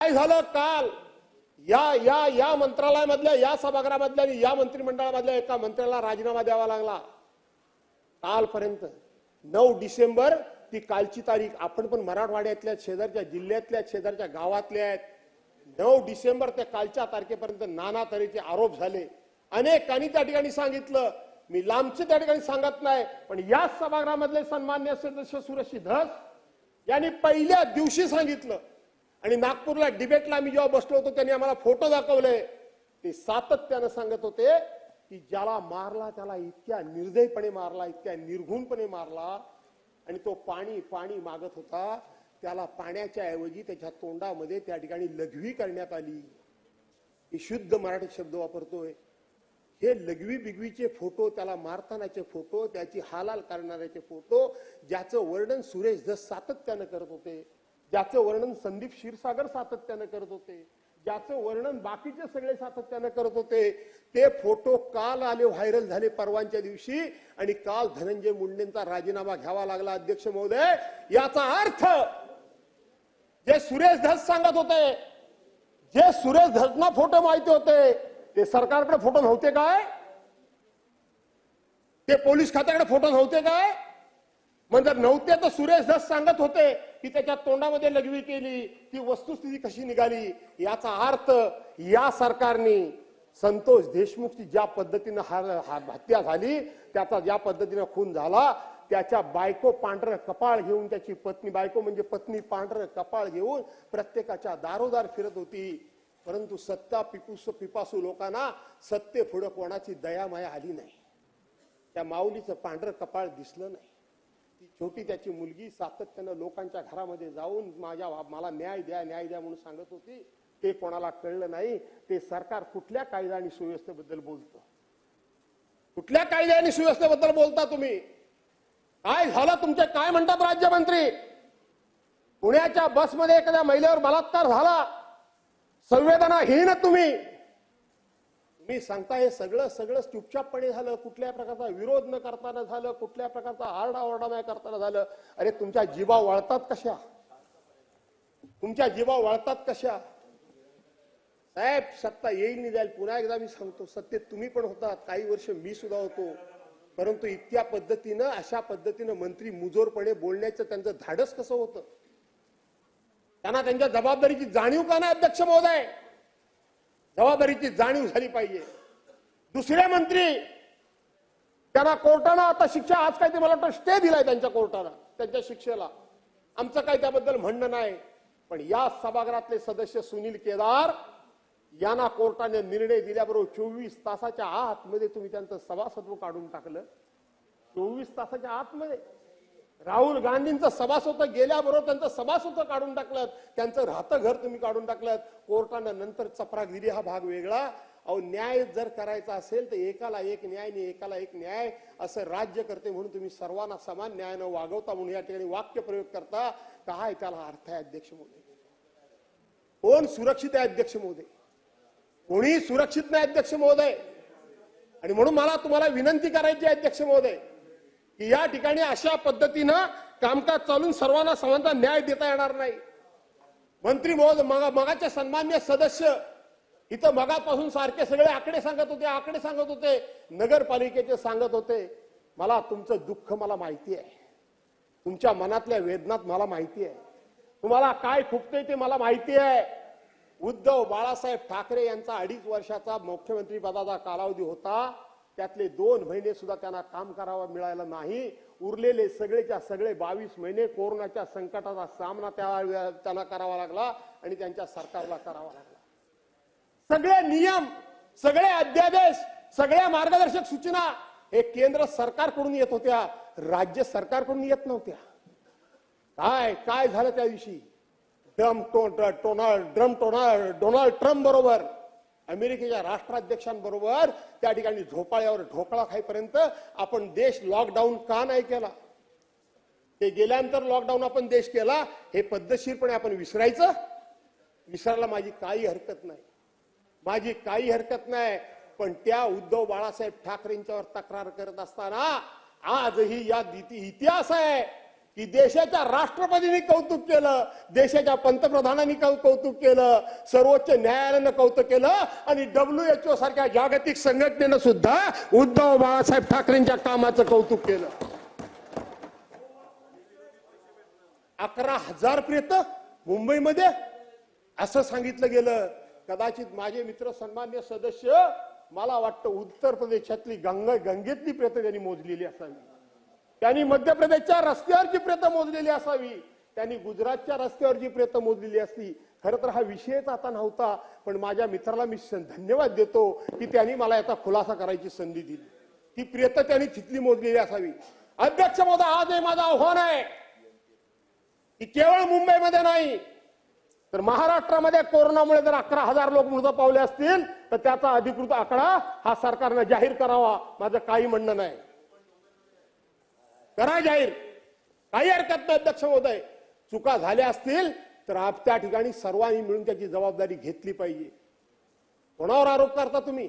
काय झालं काल या या या मंत्रालयामधल्या या सभागृहामधल्या आणि या मंत्रिमंडळामधल्या एका मंत्र्याला राजीनामा द्यावा लागला कालपर्यंत 9 डिसेंबर ती कालची तारीख. आपण पण मराठवाड्यातल्या शेजारच्या जिल्ह्यातल्या शेजारच्या गावातल्या आहेत. 9 डिसेंबर ते कालच्या तारखेपर्यंत नाना तऱ्हेचे आरोप झाले. अनेकांनी त्या ठिकाणी सांगितलं. मी लांबचे त्या ठिकाणी सांगत नाही, पण या सभागृहामधले सन्मान्य सदस्य सुरेश धस यांनी पहिल्या दिवशी सांगितलं. आणि नागपूरला डिबेटला आम्ही जेव्हा बसलो होतो त्यांनी आम्हाला फोटो दाखवले. ते सातत्यानं सांगत होते की ज्याला मारला त्याला इतक्या निर्दयपणे मारला, इतक्या निर्घुणपणे मारला आणि तो पाणी पाणी मागत होता. त्याला पाण्याच्या ऐवजी त्याच्या तोंडामध्ये त्या ठिकाणी लघवी करण्यात आली. ही शुद्ध मराठी शब्द वापरतोय. हे लघवी बिगवीचे फोटो, त्याला मारतानाचे फोटो, त्याची हालाल करणाऱ्याचे फोटो, ज्याचं वर्णन सुरेश धस सातत्यानं करत होते, ज्याचं वर्णन संदीप क्षीरसागर सातत्यानं करत होते, ज्याचं वर्णन बाकीचे सगळे सातत्यानं करत होते, ते फोटो काल आले, व्हायरल झाले परवांच्या दिवशी. आणि काल धनंजय मुंडेंचा राजीनामा घ्यावा लागला. अध्यक्ष महोदय, याचा अर्थ जे सुरेश धस सांगत होते, जे सुरेश धसना फोटो माहिती होते, ते सरकारकडे फोटो नव्हते काय? ते पोलीस खात्याकडे फोटो नव्हते काय? म्हणजे नव्हते तर सुरेश धस सांगत होते की त्याच्या तोंडामध्ये लघवी केली. ती वस्तुस्थिती कशी निघाली? याचा अर्थ या सरकारने संतोष देशमुखची ज्या पद्धतीनं हत्या झाली, त्याचा ज्या पद्धतीनं खून झाला, त्याच्या बायको पांढरं कपाळ घेऊन, त्याची पत्नी, बायको म्हणजे पत्नी पांढरं कपाळ घेऊन प्रत्येकाच्या दारोदार फिरत होती. परंतु सत्ता पिपासू लोकांना सत्ते पुढे कोणाची दयामाया आली नाही. त्या माऊलीचं पांढरं कपाळ दिसलं नाही. ती छोटी त्याची मुलगी सातत्यानं लोकांच्या घरामध्ये जाऊन मला न्याय द्या न्याय द्या म्हणून सांगत होती. ते कोणाला कळलं नाही. ते सरकार कुठल्या कायदा आणि सुव्यवस्थेबद्दल बोलतं? कुठल्या कायदा आणि सुव्यवस्थेबद्दल बोलता तुम्ही? काय झालं तुमचे? काय म्हणतात राज्यमंत्री? पुण्याच्या बसमध्ये एखाद्या महिलेवर बलात्कार झाला, संवेदनाहीन तुम्ही सांगता हे सगळं सगळं चुपचापपणे झालं, कुठल्या प्रकारचा विरोध न करताना झालं, कुठल्या प्रकारचा आरडाओरडा नाही करताना झालं. अरे तुमच्या जीवा वळतात कशा? तुमच्या जीवा वळतात कशा? साहेब, सत्ता येईल नाही जाईल. पुन्हा एकदा मी सांगतो, सत्तेत तुम्ही पण होतात, काही वर्ष मी सुद्धा होतो. परंतु इतक्या पद्धतीनं, अशा पद्धतीनं मंत्री मुजोरपणे बोलण्याचं त्यांचं धाडस कसं होतं? त्यांना त्यांच्या जबाबदारीची जाणीव का नाही? अध्यक्ष महोदय, जबाबदारीची जाणीव झाली पाहिजे. दुसरे मंत्री, त्यांना कोर्टानं आता शिक्षा, आज काय ते मला वाटतं स्टे दिलाय त्यांच्या कोर्टानं, त्यांच्या शिक्षेला. आमचं काय त्याबद्दल म्हणणं नाही. पण या सभागृहातले सदस्य सुनील केदार यांना कोर्टाने निर्णय दिल्याबरोबर 24 तासाच्या आतमध्ये तुम्ही त्यांचं सभासत्व काढून टाकलं. 24 तासाच्या आतमध्ये राहुल गांधींचं सभासत्व गेल्याबरोबर त्यांचं सभासत्व काढून टाकलं. त्यांचं राहतं घर तुम्ही काढून टाकलं. कोर्टानं नंतर चपराक दिली, हा भाग वेगळा. अहो, न्याय जर करायचा असेल तर एकाला एक न्याय नाही एकाला एक न्याय असं राज्य करते म्हणून तुम्ही सर्वांना समान न्यायानं वागवता म्हणून या ठिकाणी वाक्य प्रयोग करता. काय त्याला अर्थ आहे अध्यक्ष महोदय? कोण सुरक्षित आहे अध्यक्ष महोदय? कोणी सुरक्षित नाही अध्यक्ष महोदय. आणि म्हणून मला तुम्हाला विनंती करायची आहे अध्यक्ष महोदय की या ठिकाणी अशा पद्धतीनं कामकाज चालून सर्वांना समानता न्याय देता येणार नाही. मंत्री महोदय, मगाचे सन्मान्य सदस्य इथं मगापासून सारखे सगळे आकडे सांगत होते, नगरपालिकेचे सांगत होते. मला तुमचं दुःख मला माहिती आहे, तुमच्या मनातल्या वेदनात मला माहिती आहे, तुम्हाला काय खुपतंय ते मला माहिती आहे. उद्धव बाळासाहेब ठाकरे यांचा 2.5 वर्षाचा मुख्यमंत्री पदाचा कालावधी होता. त्यातले 2 महिने सुद्धा त्यांना काम करावं मिळालं नाही. उरलेले सगळेच्या सगळे 22 महिने कोरोनाच्या संकटाचा सामना त्यांना करावा लागला आणि त्यांच्या सरकारला करावा लागला. सगळे नियम, सगळे अध्यादेश, सगळ्या मार्गदर्शक सूचना हे केंद्र सरकारकडून येत होत्या, राज्य सरकारकडून येत नव्हत्या. काय झालं त्या दिवशी? डोनाल्ड ट्रम्प बरोबर, अमेरिकेच्या राष्ट्राध्यक्षांबरोबर त्या ठिकाणी झोपाळ्यावर ढोकळा खाईपर्यंत आपण देश लॉकडाऊन का नाही केला? ते गेल्यानंतर लॉकडाऊन आपण देश केला, हे पद्धतशीरपणे आपण विसरायला माझी काही हरकत नाही. पण त्या उद्धव बाळासाहेब ठाकरेंच्यावर तक्रार करत असताना आजही या इतिहास आहे. की देशाच्या राष्ट्रपतींनी कौतुक केलं, देशाच्या पंतप्रधानांनी कौतुक केलं, सर्वोच्च न्यायालयानं कौतुक केलं आणि WHO सारख्या जागतिक संघटनेनं सुद्धा उद्धव बाळासाहेब ठाकरेंच्या कामाचं कौतुक केलं. 11,000 प्रेत मुंबईमध्ये असं सांगितलं गेलं. कदाचित माझे मित्र सन्मान्य सदस्य, मला वाटतं उत्तर प्रदेशातली गंगेतली प्रेत त्यांनी मोजलेली असावी, त्यांनी मध्य प्रदेशच्या रस्त्यावरची प्रेत मोजलेली असावी, त्यांनी गुजरातच्या रस्त्यावरची प्रेत मोजलेली असती. खरं तर हा विषयच आता नव्हता, पण माझ्या मित्राला मी धन्यवाद देतो की त्यांनी मला याचा खुलासा करायची संधी दिली. ती प्रेत त्यांनी तिथली मोजलेली असावी. अध्यक्ष महोदय, आजही माझं आव्हान आहे की केवळ मुंबईमध्ये नाही तर महाराष्ट्रामध्ये कोरोनामुळे जर 11,000 लोक मृत पावले असतील तर त्याचा अधिकृत आकडा हा सरकारनं जाहीर करावा. माझं काही म्हणणं नाही, करा जाहीर, काही हरकत नाही. अध्यक्ष महोदय, चुका झाल्या असतील तर त्या ठिकाणी सर्वांनी मिळून त्याची जबाबदारी घेतली पाहिजे. कोणावर आरोप करता तुम्ही?